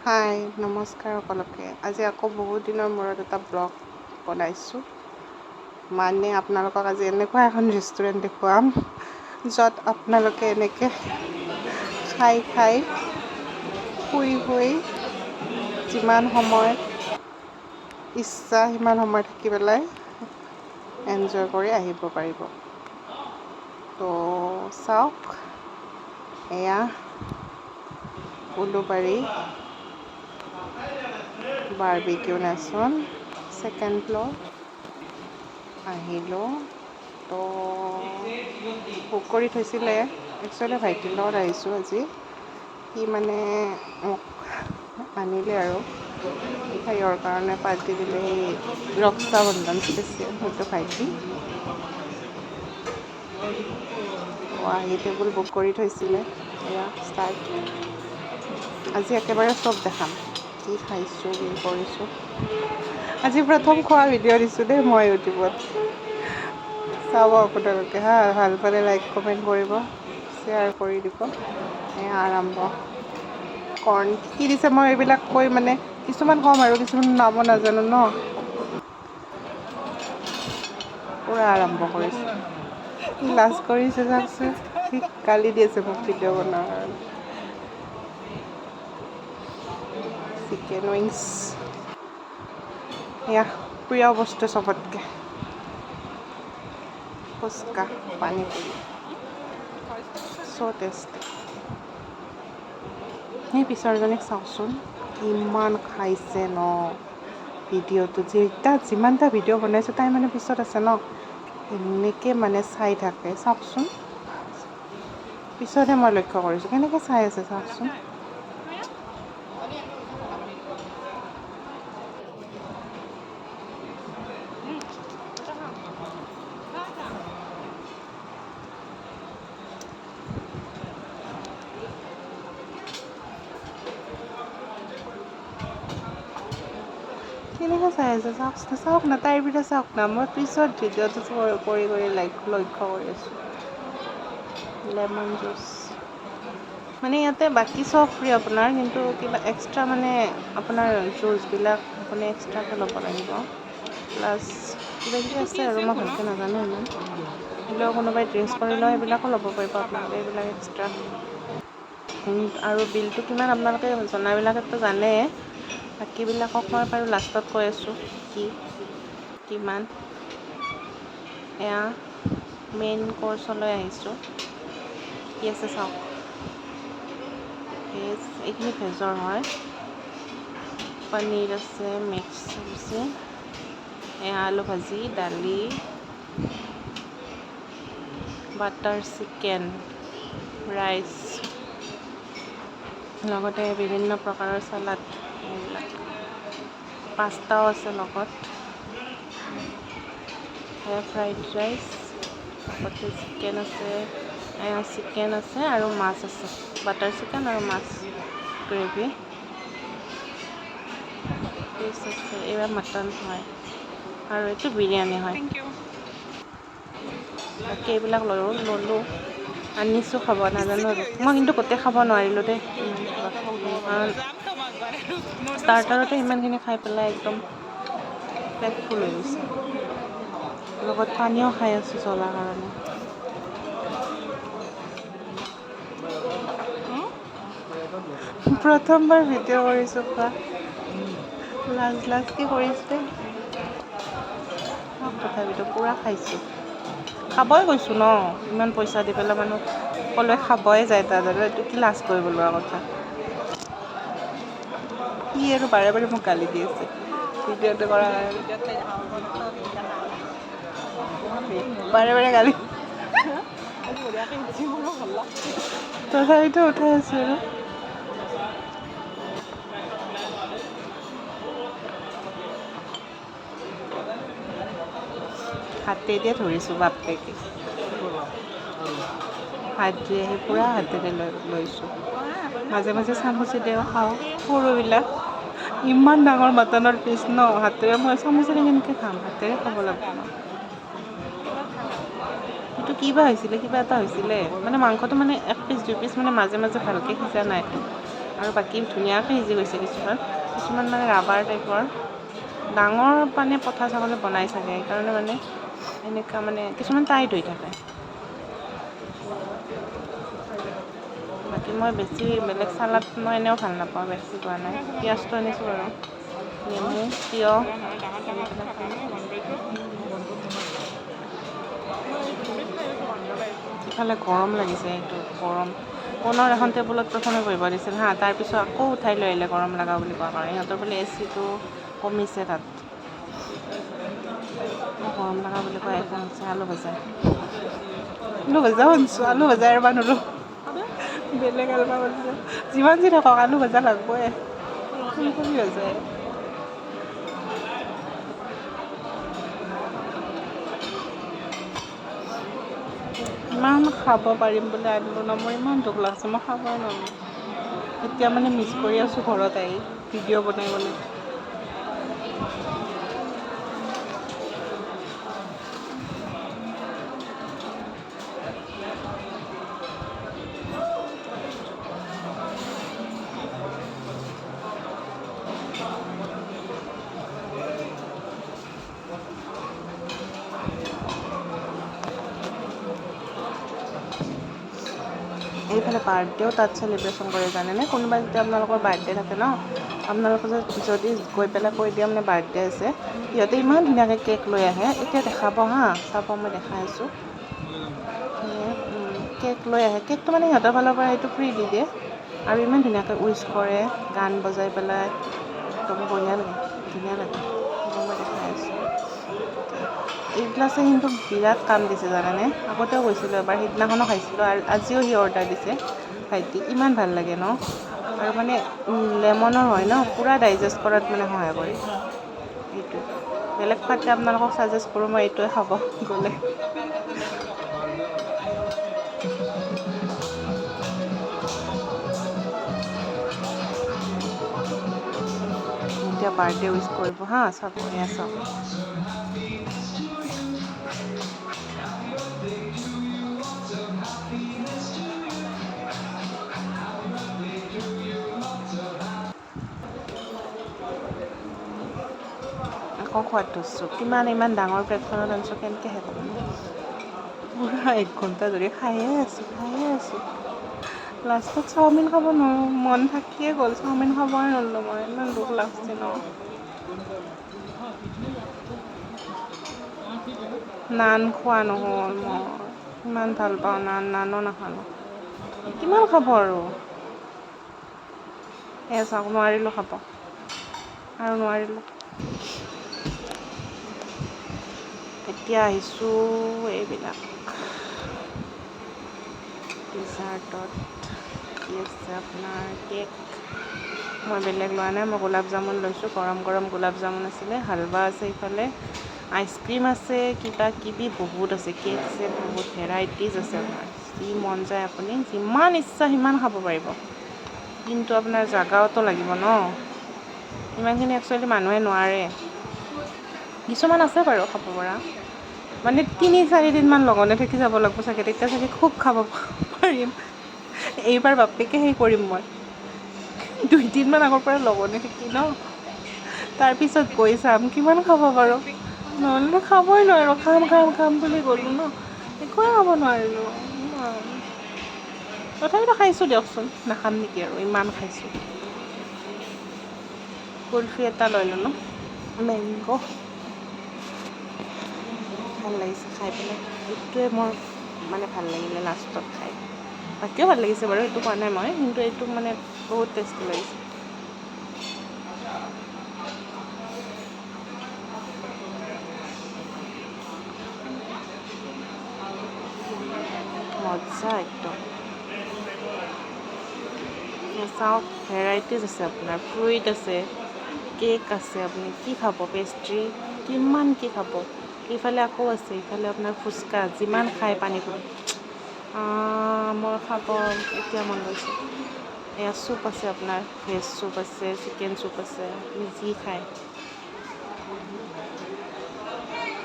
হাই নমস্কাৰ সকলোকে। আজি আকৌ বহুত দিনৰ মূৰত এটা ব্লগ বনাইছোঁ। মানে আপোনালোকক আজি এনেকুৱা এখন ৰেষ্টুৰেণ্ট দেখুৱাম য'ত আপোনালোকে এনেকৈ খাই শুই যিমান সময় ইচ্ছা সিমান সময় থাকি পেলাই এনজয় কৰি আহিব পাৰিব। তো চাওক, এয়া Ulubari barbecue nation, second floor আহিলোঁ। তো বুক কৰি থৈছিলে। একচুৱেলি ভাইটিৰ লগত আহিছোঁ আজি। সি মানে মোক আনিলে আৰু মিঠাইৰ কাৰণে পাৰ্টি দিলে। সেই ৰক্ষা বন্ধন স্পেচিয়েল সেইটো ভাইটি আহি টেবুল বুক কৰি থৈছিলে। এয়া ষ্টাৰ্ট। আজি একেবাৰে চব দেখাম, কি খাইছোঁ কি কৰিছোঁ। আজি প্ৰথম খোৱা ভিডিঅ' দিছোঁ দেই মই ইউটিউবত। চাব আপোনালোকে ভাল পালে লাইক কমেণ্ট কৰিব, শ্বেয়াৰ কৰি দিব। এয়া আৰম্ভ। কৰ্ণ কি দিছে মই এইবিলাক কৈ মানে কিছুমান ক'ম আৰু কিছুমান নামো নাজানো ন। পূৰা আৰম্ভ কৰিছোঁ। লাজ কৰিছে চাওকচোন, সি গালি দি আছে মোক ভিডিঅ' বনোৱাৰ কাৰণে। চিকেন উইংছ, এয়া প্ৰিয় বস্তু চবতকৈ ফুচকা, পানীপুৰি, চ' টেষ্টি। সেই পিছৰজনীক চাওকচোন, ইমান খাইছে ন ভিডিঅ'টো। যিমানটা ভিডিঅ' বনাইছোঁ তাই মানে পিছত আছে ন, এনেকৈ মানে চাই থাকে চাওকচোন। পিছতহে মই লক্ষ্য কৰিছোঁ কেনেকৈ চাই আছে চাওকচোন। কেনেকৈ চাই আছে চাওক না, তাইৰ ভিডিঅ' চাওক না। মই পিছত ভিডিঅ'টো কৰি লক্ষ্য কৰি আছোঁ। লেমন জুচ মানে ইয়াতে বাকী চব ফ্ৰী আপোনাৰ, কিন্তু কিবা এক্সট্ৰা মানে আপোনাৰ জুচবিলাক আপুনি এক্সট্ৰাকৈ ল'ব লাগিব। প্লাছ কিবাকিবি আছে আৰু মই ভালকৈ নাজানো ইমান। হ'লেও কোনোবাই ড্ৰিংকছ কৰি লয় সেইবিলাকো ল'ব পাৰিব আপোনালোকে, এইবিলাক এক্সট্ৰা। আৰু বিলটো কিমান আপোনালোকে জনাবিলাকেতো জানে, বাকীবিলাকক মই বাৰু লাষ্টত কৈ আছোঁ কিমান। এয়া মেইন কৰ্চলৈ আহিছোঁ। কি আছে চাওক, ভেজ, এইখিনি ভেজৰ হয়। পনীৰ আছে, মিক্স চব্জি, এয়া আলু ভাজি, দালি, বাটাৰ চিকেন, ৰাইচ, লগতে বিভিন্ন প্ৰকাৰৰ চালাড, এইবিলাক পাস্তাও আছে লগত। ফ্ৰাইড ৰাইচ, লগতে চিকেন আছে আৰু মাছ আছে। বাটাৰ চিকেন আৰু মাছ গ্ৰেভি, ফিছ আছে। এইবাৰ মটন হয় আৰু এইটো বিৰিয়ানী হয়। বাকী এইবিলাক ল'লোঁ, আনিছোঁ খাব নাজানো আৰু। মই কিন্তু গোটেই খাব নোৱাৰিলোঁ দেই, কাৰণ ষ্টাৰ্টাৰতে ইমানখিনি খাই পেলাই একদম পেট ফুল হৈ গৈছে। লগত পানীও খাই আছোঁ জ্বলাৰ কাৰণে। প্ৰথমবাৰ ভিডিঅ' কৰিছোঁ খোৱা, লাজকে কৰিছোঁ দেই। তথাপিতো পূৰা খাইছোঁ। খাবই গৈছোঁ ন, ইমান পইচা দি পেলাই মানুহ সকলোৱে খাবই যায় তাত, আৰু এইটো কি লাজ কৰিব লোৱা কথা। সি আৰু বাৰে মোক গালি দি আছে ভিডিঅ'টো কৰা বাৰে গালি। তথাপিতো উঠাই আছোঁ আৰু। হাতেৰে ধৰিছোঁ বাপেকে, হাত ধুই আহি পূৰা হাতেৰে লৈছোঁ। মাজে মাজে চামুচেৰেও খাওঁ, সৰুবিলাক। ইমান ডাঙৰ মাটনৰ পিচ ন, হাতেৰে মই চামুচেৰে কেনেকৈ খাম, হাতেৰে খাব লাগিব ন। সেইটো কিবা হৈছিলে, কিবা এটা হৈছিলে মানে মাংসটো মানে 1 পিচ 2 পিচ মানে মাজে ভালকৈ সিজা নাই। আৰু বাকী ধুনীয়াকৈ সিজি গৈছে কিছুমান মানে ৰাবাৰ টাইপৰ ডাঙৰ মানে পঠা ছাগলী বনাই চাগে সেইকাৰণে মানে এনেকুৱা মানে কিছুমান টাইট হৈ থাকে বাকী মই বেছি বেলেগ চালাড মই এনেও ভাল নাপাওঁ বেছি পোৱা নাই পিঁয়াজটো আনিছোঁ বাৰু নেমু তিয়ঁহ ইফালে গৰম লাগিছে এইটো গৰম পুনৰ এখন টেবুলত প্ৰথমে বহিব দিছিল হা তাৰপিছত আকৌ উঠাই লৈ আহিলে গৰম লগা বুলি কোৱা কাৰণে সিহঁতৰ বোলে এচিটো কমিছে তাত গৰম লগা বুলি কয় এখন হৈছে আলু ভাজা শুনিছোঁ আলু ভাজা এৰবা নৰো বেলেগ আলবা বনাইছে যিমান যি থাকক আলু ভাজা লাগবই ফুলকবি ভাজা ইমান খাব পাৰিম বুলি আনিলোঁ ন মোৰ ইমান দুখ লাগিছে মই খাবই নোৱাৰোঁ এতিয়া মানে মিছ কৰি আছোঁ ঘৰত আহি ভিডিঅ' বনাই এইফালে বাৰ্থডেও তাত চেলিব্ৰেশ্যন কৰে জানেনে কোনোবাই যেতিয়া আপোনালোকৰ বাৰ্থডে থাকে ন আপোনালোকে যদি গৈ পেলাই কৈ দিয়ে মানে বাৰ্থডে আছে সিহঁতে ইমান ধুনীয়াকৈ কেক লৈ আহে এতিয়া দেখাব হা চাব মই দেখাই আছোঁ কেক লৈ আহে কেকটো মানে সিহঁতৰ ফালৰ পৰা সেইটো ফ্ৰী দি দিয়ে আৰু ইমান ধুনীয়াকৈ উইচ কৰে গান বজাই পেলাই একদম বঢ়িয়া লাগে ধুনীয়া লাগে মই দেখাই আছোঁ এইগিলাছে কিন্তু বিৰাট কাম দিছে জানেনে আগতেও গৈছিলোঁ এবাৰ সিদিনাখনো খাইছিলোঁ আৰু আজিও সি অৰ্ডাৰ দিছে ভাইটি ইমান ভাল লাগে ন আৰু মানে লেমনৰ হয় ন পূৰা ডাইজেষ্ট কৰাত মানে সহায় কৰে এইটো বেলেগ খোৱাতকৈ আপোনালোকক ছাজেষ্ট কৰোঁ মই এইটোৱে খাব গ'লে এতিয়া বাৰ্থডে উইচ কৰিব হা চাব এয়া চাওক আকৌ খোৱাত ধৰিছোঁ ইমান ডাঙৰ প্লেটখনত আনিছোঁ কেনেকৈ শেষ হ'ব পূৰা 1 ঘণ্টা ধৰি খায়ে আছোঁ লাষ্টত চাওমিন খাব নোৱাৰোঁ মন থাকিয়ে গ'ল চাওমিন খাবই নোৱাৰিলোঁ মই ইমান দুখ লাগিছে ন নান খোৱা নহ'ল মই ইমান ভাল পাওঁ নানো নাখালোঁ কিমান খাব আৰু চাওক নোৱাৰিলোঁ খাব আৰু নোৱাৰিলোঁ এতিয়া আহিছোঁ এইবিলাক ডিজাৰ্টত কি আছে আপোনাৰ কেক মই বেলেগ লোৱা নাই মই গোলাপ জামুন লৈছোঁ গৰম গোলাপ জামুন আছিলে হালৱা আছে ইফালে আইচক্ৰীম আছে কিবা কিবি বহুত আছে কেক আছে বহুত ভেৰাইটিজ আছে আপোনাৰ যি মন যায় আপুনি যিমান ইচ্ছা সিমান খাব পাৰিব কিন্তু আপোনাৰ জাগাওতো লাগিব ন ইমানখিনি একচুৱেলি মানুহে নোৱাৰে কিছুমান আছে বাৰু খাব পৰা মানে 3-4 দিনমান লঘোণে থাকি যাব লাগিব চাগে তেতিয়া চাগে খুব খাব পাৰিম এইবাৰ বাপেকে সেই কৰিম মই 2 দিনমান আগৰ পৰা লঘোণে থাকি ন তাৰপিছত গৈ চাম কিমান খাব পাৰোঁ নহ'লে খাবই নোৱাৰোঁ খাম বুলি গ'লোঁ ন একোৱে খাব নোৱাৰিলোঁ তথাপিতো খাইছোঁ দিয়কচোন নাখাম নেকি আৰু ইমান খাইছোঁ কুলফি এটা লৈ ল'লোঁ মেংগ' ভাল লাগিছে খাই পেলাই এইটোৱে মোৰ মানে ভাল লাগিলে লাষ্টত খাই বাকীও ভাল লাগিছে বাৰু এইটো কোৱা নাই মই কিন্তু এইটো মানে বহুত টেষ্টি লাগিছে মজা একদম চাওক ভেৰাইটিজ আছে আপোনাৰ ফ্ৰুইট আছে কেক আছে আপুনি কি খাব পেষ্ট্ৰি কিমান কি খাব ইফালে আকৌ আছে ইফালে আপোনাৰ ফুচকা যিমান খায় পানী পুৰি মই খাব এতিয়া মন গৈছে এয়া চুপ আছে আপোনাৰ ভেজ চুপ আছে চিকেন চুপ আছে আপুনি যি খায়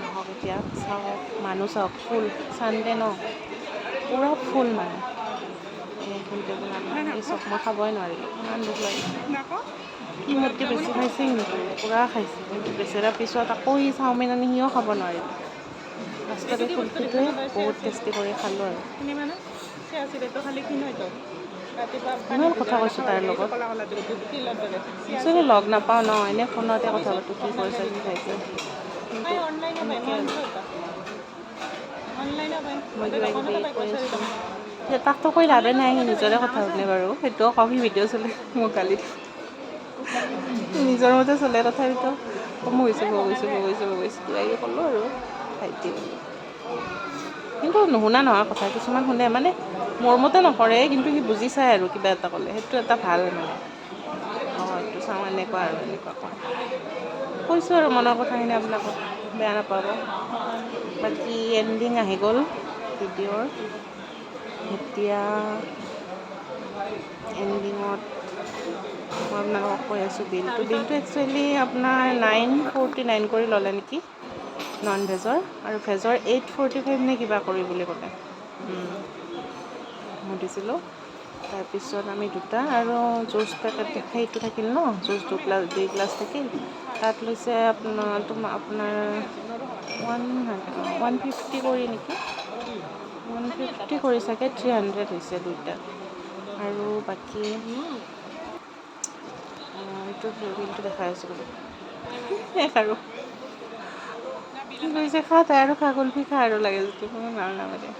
আহক এতিয়া চাওক মানুহ চাওক ফুল চানডে ন পূৰা ফুল মানুহ কিন্তু এই চব মই খাবই নোৱাৰিলোঁ, ইমান দুখ লাগিছে। সিহঁতে বেছি খাইছে কিন্তু পূৰা খাইছে, কিন্তু বেচেৰা পিছত আকৌ সি চাওমিন আনি সিও খাব নোৱাৰিলে। লাষ্টতে কুলফিটোৱে বহুত টেষ্টি কৰি খালোঁ আৰু। ইমান কথা কৈছোঁ তাৰ লগত, একচুৱেলি লগ নাপাওঁ ন, এনেই ফোনতে কথা পাতোঁ কি কৰিছে কি খাইছে, কিন্তু মই কিবা কিবি কৈ আছোঁ। তাকতো কৈ লাভে নাই, সি নিজৰে কথা শুনে বাৰু, সেইটোও কওঁ, সি ভিডিঅ' চলে মোক গালি নিজৰ মতে চলে, তথাপিতো বগৈছোঁ কিবা কিবি ক'লোঁ আৰু ভাইটি বুলি। কিন্তু নুশুনা নহয় কথা, কিছুমান শুনে, মানে মোৰ মতে নকৰে, কিন্তু সি বুজি চায় আৰু কিবা এটা ক'লে, সেইটো এটা ভাল মানে। এইটো চাওঁ এনেকুৱা আৰু এনেকুৱা কওঁ, কৈছোঁ আৰু মনৰ কথাখিনি আপোনালোকক, বেয়া নাপাব। বাকী এণ্ডিং আহি গ'ল ভিডিঅ'ৰ। এতিয়া এণ্ডিঙত মই আপোনালোকক কৈ আছোঁ বিলটো একচুৱেলি আপোনাৰ 949 কৰি ল'লে নেকি নন ভেজৰ, আৰু ভেজৰ 845 নে কিবা কৰি বুলি ক'লে। মই দিছিলোঁ। তাৰপিছত আমি দুটা আৰু জুচ পেকেট সেইটো থাকিল ন, জুচ 2 গ্লাছ থাকিল, তাত লৈছে আপোনাৰ 150 কৰি নেকি, 150 কৰি চাগে 300 হৈছে দুইটা। আৰু বাকী এইটো বিলটো দেখাই আছোঁ বুলি শেষ আৰু কৈছে খা তাই আৰু খা, কুলফি খা আৰু লাগে যদি, কোনো ভাল নালাগে।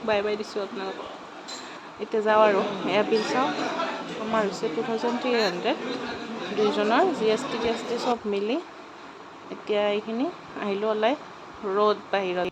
বাই বাই দিছোঁ আপোনালোকক। এতিয়া যাওঁ আৰু এয়া বিল চাওঁ, আমাৰ হৈছে 2300 দুইজনৰ, GST চব মিলি। এতিয়া এইখিনি আহিলোঁ ওলাই ৰ'দ বাহিৰত।